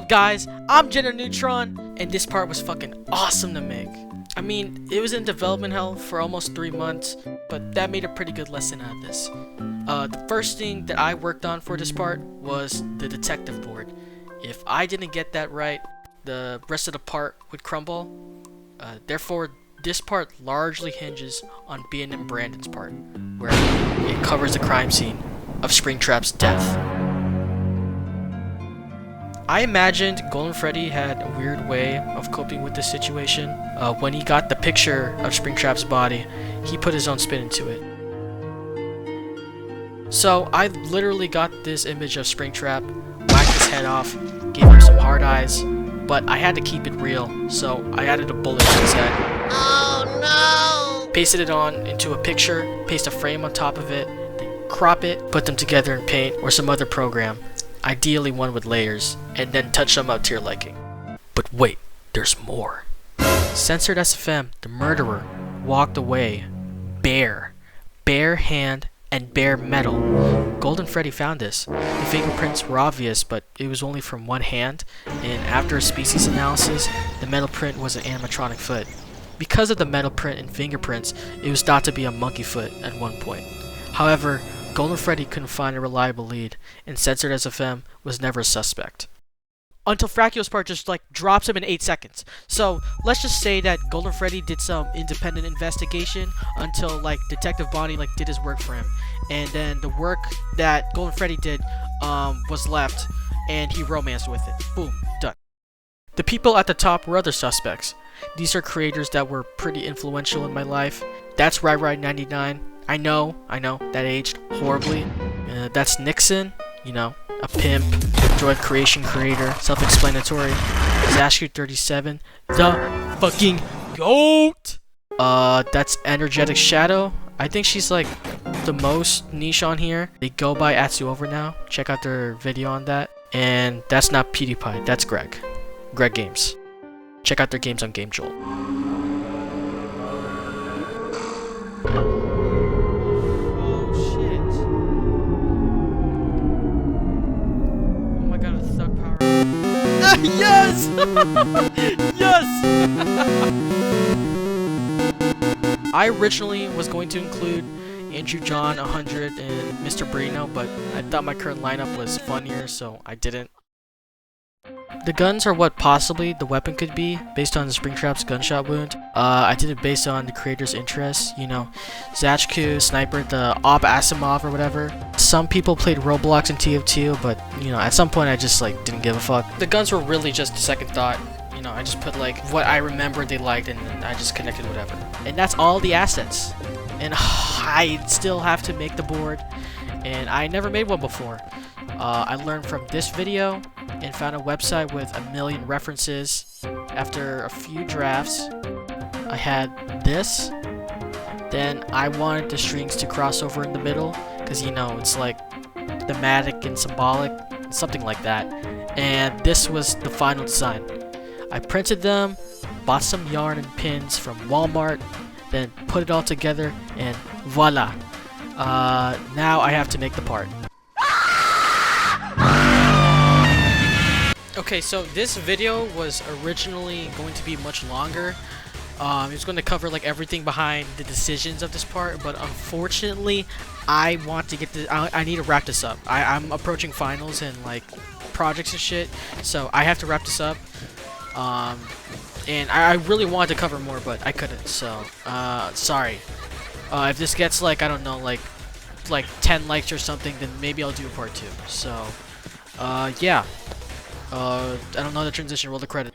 guys, I'm Gender Neutron, and this part was fucking awesome to make. I mean, it was in development hell for almost 3 months, but that made a pretty good lesson out of this. The first thing that I worked on for this part was the detective board. If I didn't get that right, the rest of the part would crumble. Therefore, this part largely hinges on being in Brandon's part, where it covers the crime scene of Springtrap's death. I imagined Golden Freddy had a weird way of coping with this situation. When he got the picture of Springtrap's body, he put his own spin into it. So I literally got this image of Springtrap, whacked his head off, gave him some hard eyes, but I had to keep it real, so I added a bullet to his head. Oh no! Pasted it on into a picture, paste a frame on top of it, then crop it, put them together in Paint or some other program, ideally one with layers, and then touch them up to your liking. But wait, there's more. Censored SFM, the murderer, walked away bare hand and bare metal. Golden Freddy found this. The fingerprints were obvious, but it was only from one hand, and after a species analysis, the metal print was an animatronic foot. Because of the metal print and fingerprints, it was thought to be a monkey foot at one point. However, Golden Freddy couldn't find a reliable lead, and Censored SFM was never a suspect. Until Fracio's part just drops him in 8 seconds. So let's just say that Golden Freddy did some independent investigation until Detective Bonnie did his work for him, and then the work that Golden Freddy did was left, and he romanced with it. Boom, done. The people at the top were other suspects. These are creators that were pretty influential in my life. That's Right99. I know, that aged horribly. That's Nixon, a pimp, droid creation creator, self-explanatory. Zashu37, the fucking GOAT! That's Energetic Shadow. I think she's the most niche on here. They go by Atsu Over now. Check out their video on that. And that's not PewDiePie, that's Greg Games. Check out their games on Game Jolt. Yes! Yes! I originally was going to include Andrew John 100 and Mr. Brino, but I thought my current lineup was funnier, so I didn't. The guns are what possibly the weapon could be, based on Springtrap's gunshot wound. I did it based on the creator's interests, Zachku, Sniper, the Ob Asimov or whatever. Some people played Roblox and TF2, but, at some point I just, didn't give a fuck. The guns were really just a second thought. I just put, what I remembered they liked, and I just connected whatever. And that's all the assets. And I still have to make the board, and I never made one before. I learned from this video and found a website with 1 million references. After a few drafts, I had this. Then I wanted the strings to cross over in the middle, because it's thematic and symbolic, something like that. And this was the final design. I printed them, bought some yarn and pins from Walmart, then put it all together, and voila. Now I have to make the part. Okay, so this video was originally going to be much longer. It was going to cover everything behind the decisions of this part, but unfortunately, I want to get this. I need to wrap this up. I'm approaching finals and projects and shit, so I have to wrap this up. And I really wanted to cover more, but I couldn't. So sorry. If this gets I don't know, 10 likes or something, then maybe I'll do a part 2. So yeah. I don't know the transition. Roll the credit.